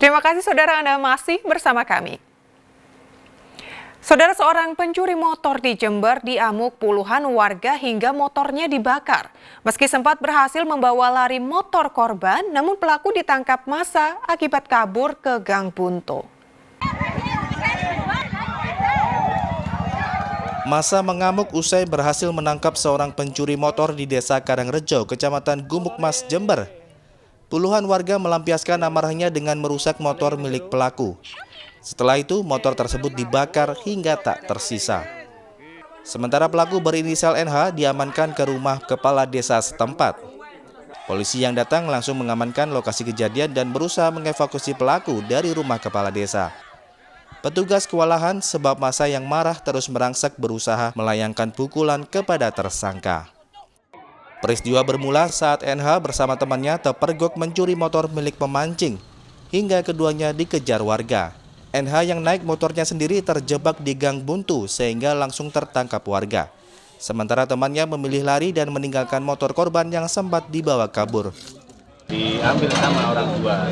Terima kasih saudara Anda masih bersama kami. Saudara, seorang pencuri motor di Jember diamuk puluhan warga hingga motornya dibakar. Meski sempat berhasil membawa lari motor korban, namun pelaku ditangkap massa akibat kabur ke Gang Buntu. Massa mengamuk usai berhasil menangkap seorang pencuri motor di Desa Karangrejo, Kecamatan Gumukmas, Jember. Puluhan warga melampiaskan amarahnya dengan merusak motor milik pelaku. Setelah itu, motor tersebut dibakar hingga tak tersisa. Sementara pelaku berinisial NH diamankan ke rumah kepala desa setempat. Polisi yang datang langsung mengamankan lokasi kejadian dan berusaha mengevakuasi pelaku dari rumah kepala desa. Petugas kewalahan sebab massa yang marah terus merangsek berusaha melayangkan pukulan kepada tersangka. Peristiwa bermula saat NH bersama temannya terpergok mencuri motor milik pemancing, hingga keduanya dikejar warga. NH yang naik motornya sendiri terjebak di Gang Buntu sehingga langsung tertangkap warga. Sementara temannya memilih lari dan meninggalkan motor korban yang sempat dibawa kabur. Diambil sama orang tua.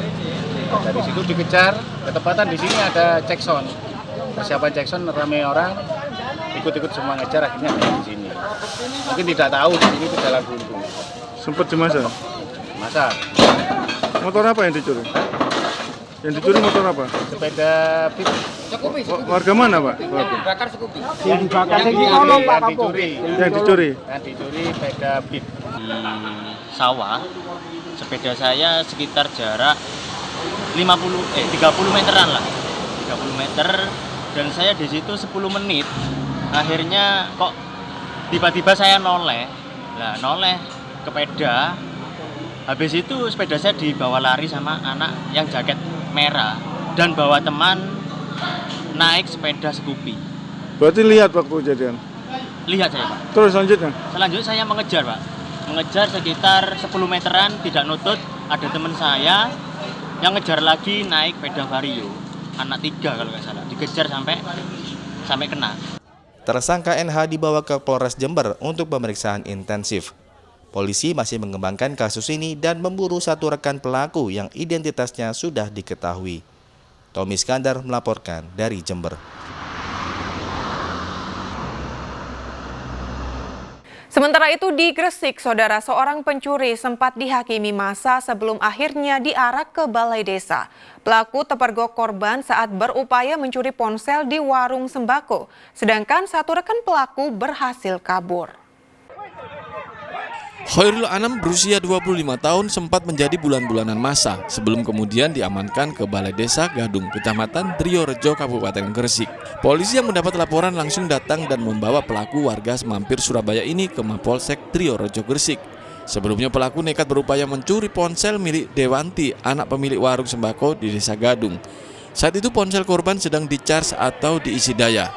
Dari situ dikejar, ketepatan di sini ada cekson. Persiapan cekson ramai orang, ikut-ikut semua ngejar, akhirnya ada di sini. Mungkin tidak tahu di sini itu jalan buntu. Sempat dimasa? Masa? Motor apa yang dicuri? Yang dicuri motor apa? Sepeda Beat. Warga mana, Pak? Yang dicuri. Yang dicuri? Yang dicuri sepeda Beat. Di sawah, sepeda saya sekitar jarak 30 meteran lah. 30 meter, dan saya di situ 10 menit. Akhirnya kok tiba-tiba saya noleh sepeda. Habis itu sepeda saya dibawa lari sama anak yang jaket merah dan bawa teman naik sepeda Scoopy. Berarti lihat waktu kejadian? Lihat saya, Pak. Terus selanjutnya? Selanjutnya saya mengejar, Pak. Mengejar sekitar 10 meteran, tidak nutut. Ada teman saya yang ngejar lagi naik sepeda Vario. Anak 3 kalau nggak salah. Dikejar sampai kena. Tersangka NH dibawa ke Polres Jember untuk pemeriksaan intensif. Polisi masih mengembangkan kasus ini dan memburu satu rekan pelaku yang identitasnya sudah diketahui. Tommy Skandar melaporkan dari Jember. Sementara itu di Gresik, saudara, seorang pencuri sempat dihakimi massa sebelum akhirnya diarak ke balai desa. Pelaku terpergok korban saat berupaya mencuri ponsel di warung sembako, sedangkan satu rekan pelaku berhasil kabur. Khairul Anam berusia 25 tahun sempat menjadi bulan-bulanan massa sebelum kemudian diamankan ke Balai Desa Gadung, Kecamatan Triorejo, Kabupaten Gresik. Polisi yang mendapat laporan langsung datang dan membawa pelaku warga semampir Surabaya ini ke Mapolsek Triorejo, Gresik. Sebelumnya pelaku nekat berupaya mencuri ponsel milik Dewanti, anak pemilik warung sembako di Desa Gadung. Saat itu ponsel korban sedang dicas atau diisi daya.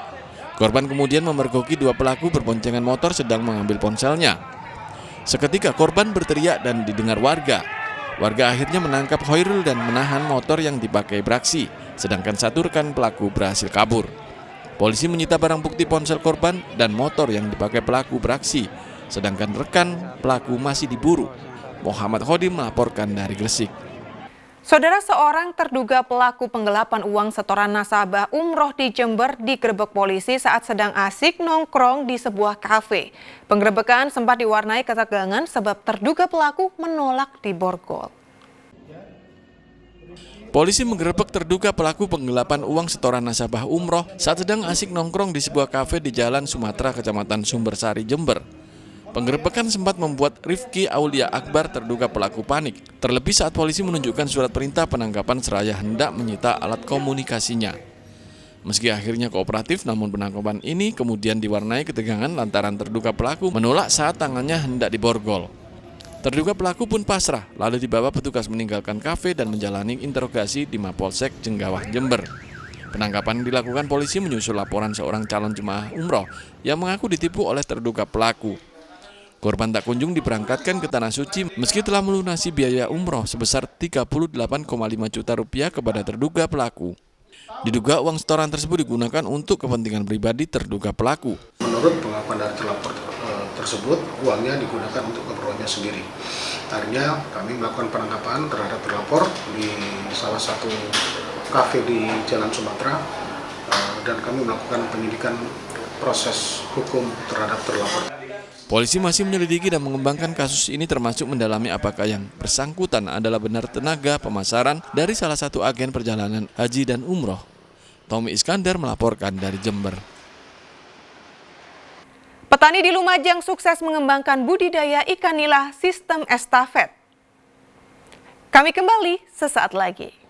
Korban kemudian memergoki dua pelaku berboncengan motor sedang mengambil ponselnya. Seketika korban berteriak dan didengar warga. Warga akhirnya menangkap Khairul dan menahan motor yang dipakai beraksi, sedangkan satu rekan pelaku berhasil kabur. Polisi menyita barang bukti ponsel korban dan motor yang dipakai pelaku beraksi, sedangkan rekan pelaku masih diburu. Muhammad Khodim melaporkan dari Gresik. Saudara, seorang terduga pelaku penggelapan uang setoran nasabah umroh di Jember digerebek polisi saat sedang asik nongkrong di sebuah kafe. Penggerebekan sempat diwarnai ketegangan sebab terduga pelaku menolak diborgol. Polisi menggerebek terduga pelaku penggelapan uang setoran nasabah umroh saat sedang asik nongkrong di sebuah kafe di Jalan Sumatera, Kecamatan Sumbersari, Jember. Penggerebekan sempat membuat Rifki Aulia Akbar terduga pelaku panik, terlebih saat polisi menunjukkan surat perintah penangkapan seraya hendak menyita alat komunikasinya. Meski akhirnya kooperatif, namun penangkapan ini kemudian diwarnai ketegangan lantaran terduga pelaku menolak saat tangannya hendak diborgol. Terduga pelaku pun pasrah, lalu dibawa petugas meninggalkan kafe dan menjalani interogasi di Mapolsek Jenggawah, Jember. Penangkapan dilakukan polisi menyusul laporan seorang calon jemaah umroh yang mengaku ditipu oleh terduga pelaku. Korban tak kunjung diberangkatkan ke Tanah Suci meski telah melunasi biaya umroh sebesar 38,5 juta rupiah kepada terduga pelaku. Diduga uang setoran tersebut digunakan untuk kepentingan pribadi terduga pelaku. Menurut pengakuan dari tersebut uangnya digunakan untuk keperluannya sendiri. Akhirnya kami melakukan penangkapan terhadap terlapor di salah satu kafe di Jalan Sumatera dan kami melakukan penyidikan proses hukum terhadap terlapor. Polisi masih menyelidiki dan mengembangkan kasus ini termasuk mendalami apakah yang bersangkutan adalah benar tenaga pemasaran dari salah satu agen perjalanan haji dan umroh. Tommy Iskandar melaporkan dari Jember. Petani di Lumajang sukses mengembangkan budidaya ikan nila sistem estafet. Kami kembali sesaat lagi.